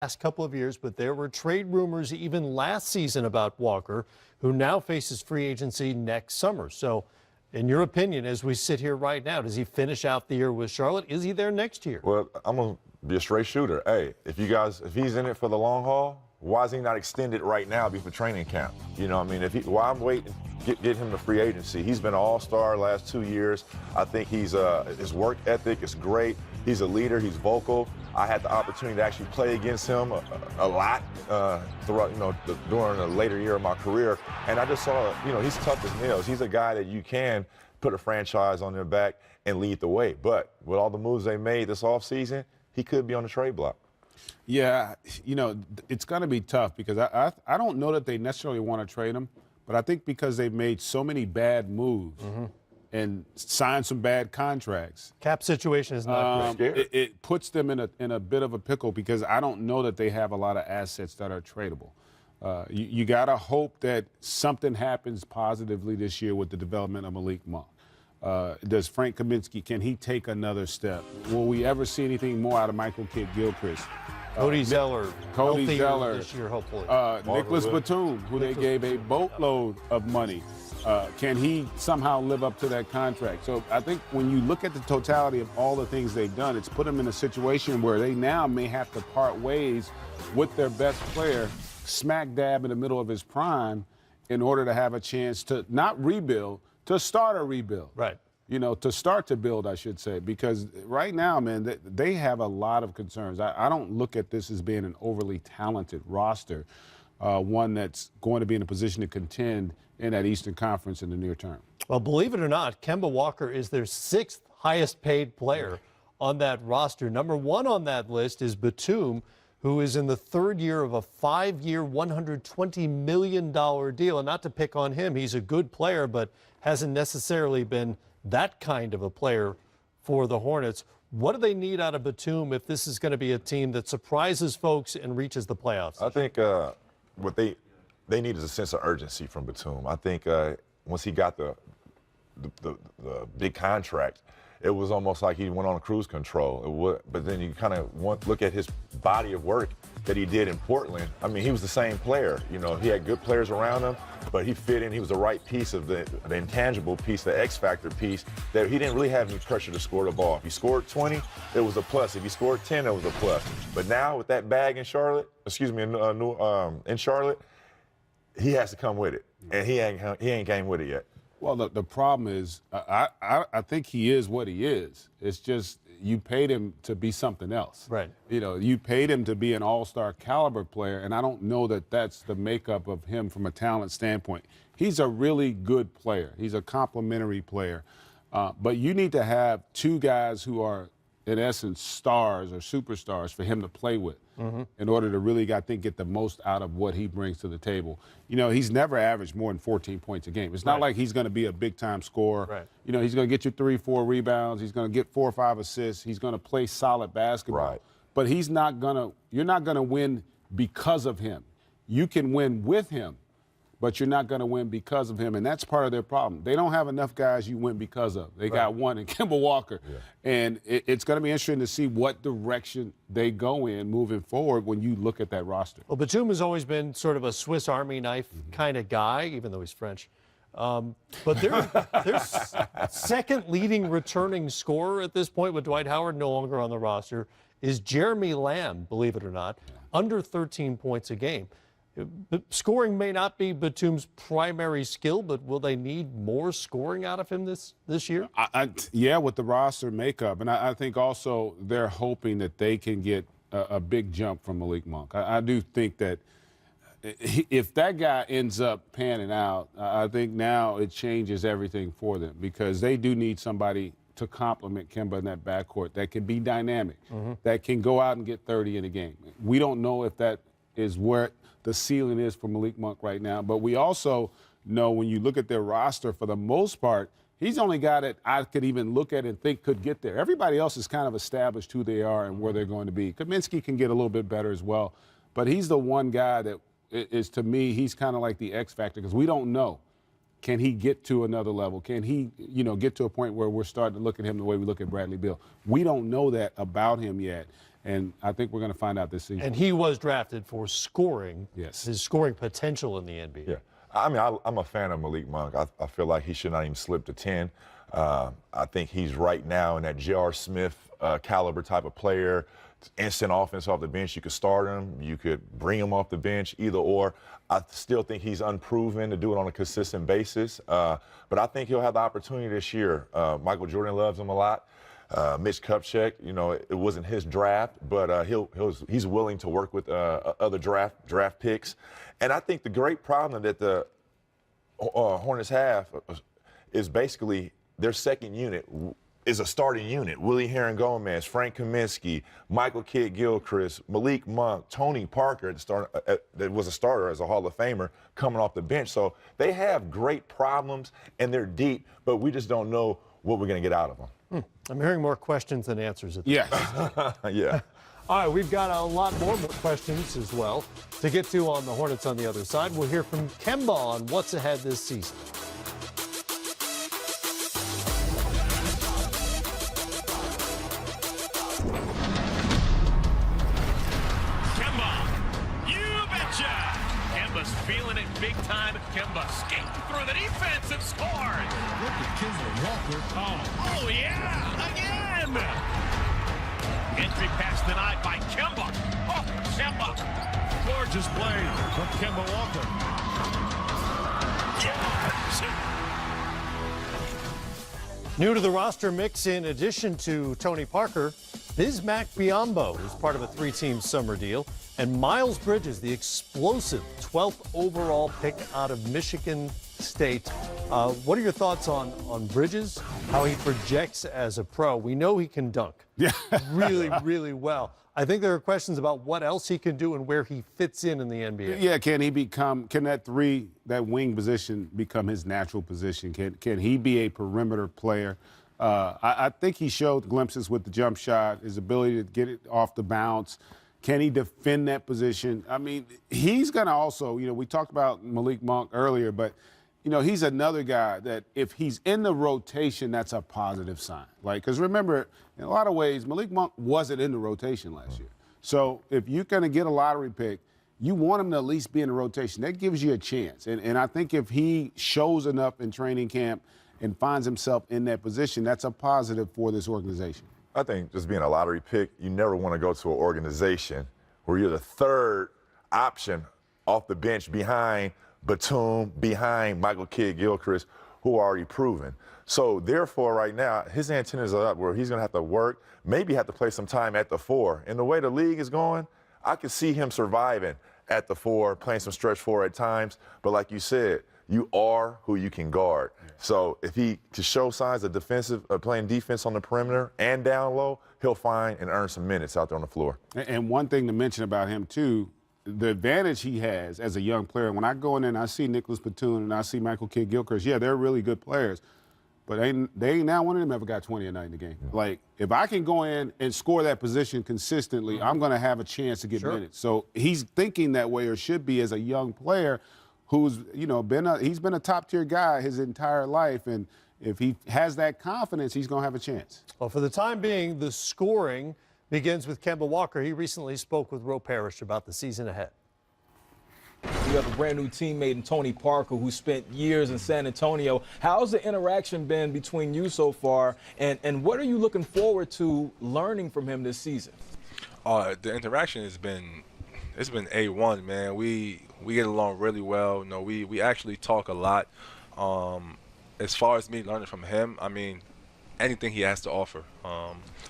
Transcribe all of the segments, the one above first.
last couple of years, but there were trade rumors even last season about Walker, who now faces free agency next summer. So, in your opinion, as we sit here right now, does he finish out the year with Charlotte? Is he there next year? Well, I'm going to be a straight shooter. Hey, if he's in it for the long haul, why is he not extended right now before training camp? You know what I mean? Why I'm waiting to get him to free agency? He's been an all-star last 2 years. I think his work ethic is great. He's a leader. He's vocal. I had the opportunity to actually play against him a lot throughout, during the later year of my career. And I just saw, he's tough as nails. He's a guy that you can put a franchise on their back and lead the way. But with all the moves they made this offseason, he could be on the trade block. Yeah, it's going to be tough because I don't know that they necessarily want to trade him, but I think because they've made so many bad moves and signed some bad contracts. Cap situation is not great. It puts them in a bit of a pickle because I don't know that they have a lot of assets that are tradable. You got to hope that something happens positively this year with the development of Malik Monk. Does Frank Kaminsky, can he take another step? Will we ever see anything more out of Michael Kidd-Gilchrist? Cody Zeller this year, hopefully. Nicholas Batum, who they gave a boatload of money. Can he somehow live up to that contract? So I think when you look at the totality of all the things they've done, it's put them in a situation where they now may have to part ways with their best player smack dab in the middle of his prime in order to have a chance to not rebuild, to start a rebuild. Right. To start to build, I should say, because right now, man, they have a lot of concerns. I don't look at this as being an overly talented roster, one that's going to be in a position to contend in that Eastern Conference in the near term. Well, believe it or not, Kemba Walker is their 6th highest paid player on that roster. Number 1 on that list is Batum, who is in the 3rd year of a 5-year, $120 million deal. And not to pick on him, he's a good player, but hasn't necessarily been that kind of a player for the Hornets. What do they need out of Batum if this is going to be a team that surprises folks and reaches the playoffs? I think what they need is a sense of urgency from Batum. I think once he got the big contract, it was almost like he went on cruise control. But then you kind of look at his body of work that he did in Portland. I mean, he was the same player. He had good players around him, but he fit in. He was the right piece of the intangible piece, the X factor piece, that he didn't really have any pressure to score the ball. If he scored 20, it was a plus. If he scored 10, it was a plus. But now with that bag in Charlotte, in Charlotte, he has to come with it, and he ain't came with it yet. Well, the problem is, I think he is what he is. It's just you paid him to be something else. Right. You paid him to be an all-star caliber player, and I don't know that that's the makeup of him from a talent standpoint. He's a really good player. He's a complimentary player. But you need to have 2 guys who are, in essence, stars or superstars for him to play with in order to really, I think, get the most out of what he brings to the table. He's never averaged more than 14 points a game. It's not like he's going to be a big-time scorer. Right. He's going to get you 3-4 rebounds. He's going to get 4 or 5 assists. He's going to play solid basketball. Right. But you're not going to win because of him. You can win with him, but you're not going to win because of him, and that's part of their problem. They don't have enough guys you win because of. They got one in Kemba Walker, and it's going to be interesting to see what direction they go in moving forward when you look at that roster. Well, Batum has always been sort of a Swiss Army knife kind of guy, even though he's French. But their second leading returning scorer at this point, with Dwight Howard no longer on the roster, is Jeremy Lamb, believe it or not, under 13 points a game. Scoring may not be Batum's primary skill, but will they need more scoring out of him this year? Yeah, with the roster makeup. And I think also they're hoping that they can get a big jump from Malik Monk. I do think that if that guy ends up panning out, I think now it changes everything for them because they do need somebody to complement Kemba in that backcourt that can be dynamic, that can go out and get 30 in a game. We don't know if that is where the ceiling is for Malik Monk right now. But we also know when you look at their roster, for the most part, he's the only guy that I could even look at and think could get there. Everybody else has kind of established who they are and where they're going to be. Kaminsky can get a little bit better as well. But he's the one guy that is, to me, he's kind of like the X factor because we don't know can he get to another level? Can he, get to a point where we're starting to look at him the way we look at Bradley Beal? We don't know that about him yet, and I think we're going to find out this season. And he was drafted for scoring, yes, his scoring potential in the NBA. Yeah. I mean, I'm a fan of Malik Monk. I feel like he should not even slip to 10. I think he's right now in that J.R. Smith caliber type of player. Instant offense off the bench. You could start him. You could bring him off the bench, either or. I still think he's unproven to do it on a consistent basis. But I think he'll have the opportunity this year. Michael Jordan loves him a lot. Mitch Kupchak, it wasn't his draft, but he's willing to work with other draft picks. And I think the great problem that the Hornets have is basically their second unit is a starting unit. Willie Herron Gomez, Frank Kaminsky, Michael Kidd-Gilchrist, Malik Monk, Tony Parker, that was a starter as a Hall of Famer coming off the bench. So they have great problems and they're deep, but we just don't know what we're going to get out of them. I'm hearing more questions than answers at this Yes. Yeah. All right, we've got a lot more questions as well to get to on the Hornets on the other side. We'll hear from Kemba on what's ahead this season. Kemba, you betcha! Kemba's feeling it big time. Kemba skating through the defense and scored. Look at Kemba Walker. Oh yeah, again! Entry pass denied by Kemba. Oh, Kemba. Gorgeous play from Kemba Walker. Yes! New to the roster mix, in addition to Tony Parker, Bismack Biyombo is part of a three-team summer deal, and Miles Bridges, the explosive 12th overall pick out of Michigan State. What are your thoughts on Bridges, how he projects as a pro? We know he can dunk really, really well. I think there are questions about what else he can do and where he fits in the NBA. Yeah, can that wing position become his natural position? Can he be a perimeter player? I think he showed glimpses with the jump shot, his ability to get it off the bounce. Can he defend that position? I mean, he's going to also, we talked about Malik Monk earlier, but, he's another guy that if he's in the rotation, that's a positive sign. Because remember, in a lot of ways, Malik Monk wasn't in the rotation last year. So if you're going to get a lottery pick, you want him to at least be in the rotation. That gives you a chance. And I think if he shows enough in training camp and finds himself in that position, that's a positive for this organization. I think just being a lottery pick, you never want to go to an organization where you're the third option off the bench behind Batum, behind Michael Kidd-Gilchrist, who are already proven. So therefore, right now, his antennas are up where he's going to have to work, maybe have to play some time at the four. And the way the league is going, I could see him surviving at the four, playing some stretch four at times. But like you said, you are who you can guard. So if he to show signs of playing defense on the perimeter and down low, he'll find and earn some minutes out there on the floor. And one thing to mention about him, too, the advantage he has as a young player, when I go in and I see Nicholas Batum and I see Michael Kidd-Gilchrist, yeah, they're really good players, but they ain't now one of them ever got 20 a night in the game. Yeah. Like, if I can go in and score that position consistently, I'm going to have a chance to get minutes. So he's thinking that way, or should be, as a young player who's, he's been a top-tier guy his entire life, and if he has that confidence, he's going to have a chance. Well, for the time being, the scoring begins with Kemba Walker. He recently spoke with Ro Parrish about the season ahead. You have a brand new teammate in Tony Parker who spent years in San Antonio. How's the interaction been between you so far, and what are you looking forward to learning from him this season? The interaction has been A1, man. We get along really well. We actually talk a lot. As far as me learning from him, I mean, anything he has to offer.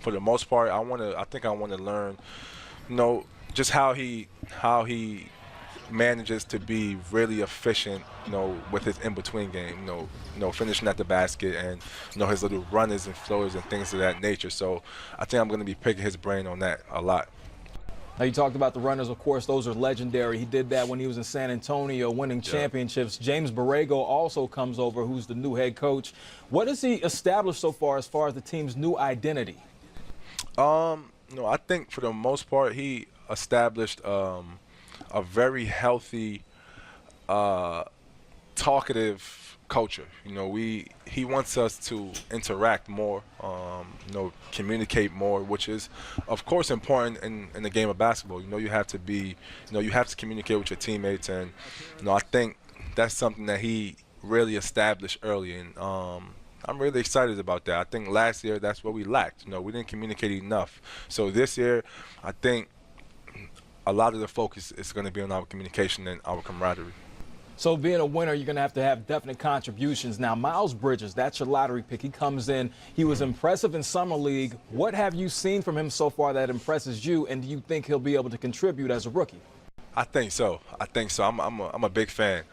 For the most part, I think I want to learn, just how he manages to be really efficient, with his in-between game, finishing at the basket and, his little runners and floaters and things of that nature. So I think I'm going to be picking his brain on that a lot. Now, you talked about the runners. Of course, those are legendary. He did that when he was in San Antonio, winning championships. James Borrego also comes over, who's the new head coach. What has he established so far as the team's new identity? I think for the most part, he established a very healthy talkative culture. You know, he wants us to interact more, you know, communicate more, which is, of course, important in the game of basketball. You know, you have to communicate with your teammates, and you know, I think that's something that he really established early, and I'm really excited about that. I think last year that's what we lacked. You know, we didn't communicate enough. So this year, I think a lot of the focus is going to be on our communication and our camaraderie. So being a winner, you're going to have definite contributions. Now, Miles Bridges, that's your lottery pick. He comes in. He was impressive in Summer League. What have you seen from him so far that impresses you, and do you think he'll be able to contribute as a rookie? I think so. I'm a big fan.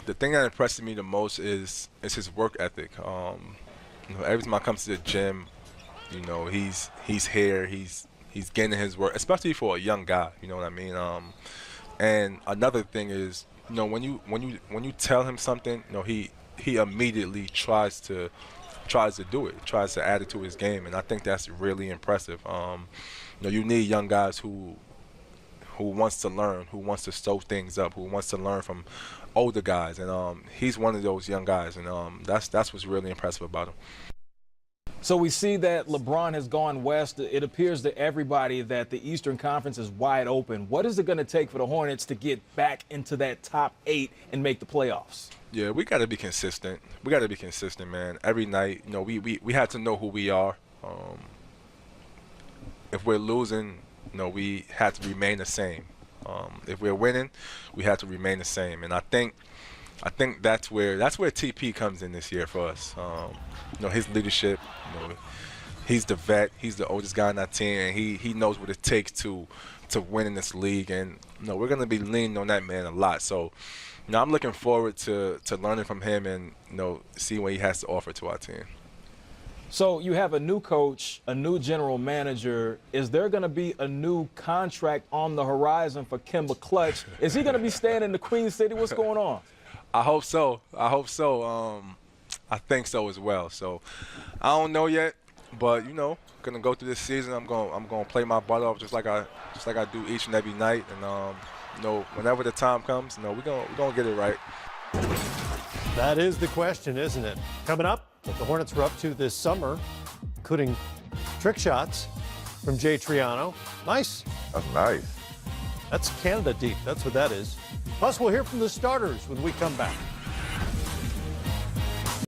The thing that impresses me the most is his work ethic. You know, every time I come to the gym, you know, he's here. He's getting his work, especially for a young guy. You know what I mean? And another thing is, you know, when you tell him something, you know, he immediately tries to do it, tries to add it to his game, and I think that's really impressive. You know, you need young guys who wants to learn, who wants to soak things up, who wants to learn from older guys, and he's one of those young guys, and that's what's really impressive about him. So we see that LeBron has gone west. It appears to everybody that the Eastern Conference is wide open. What is it going to take for the Hornets to get back into that top 8 and make the playoffs? Yeah, we got to be consistent. We got to be consistent, man. Every night, you know, we have to know who we are. If we're losing, you know, we have to remain the same. If we're winning, we have to remain the same. And I think that's where TP comes in this year for us. You know, his leadership. You know, he's the vet. He's the oldest guy on that team, and he knows what it takes to win in this league. And you know, we're gonna be leaning on that man a lot. So, you know, I'm looking forward to learning from him and you know, see what he has to offer to our team. So you have a new coach, a new general manager. Is there going to be a new contract on the horizon for Kemba Clutch? Is he going to be staying in the Queen City? What's going on? I hope so. I think so as well. So I don't know yet, but you know, gonna go through this season. I'm gonna play my butt off just like I do each and every night. And you know, whenever the time comes, you know, we're gonna get it right. That is the question, isn't it? Coming up, what the Hornets were up to this summer, including trick shots from Jay Triano. Nice. That's nice. That's Canada deep. That's what that is. Plus, we'll hear from the starters when we come back.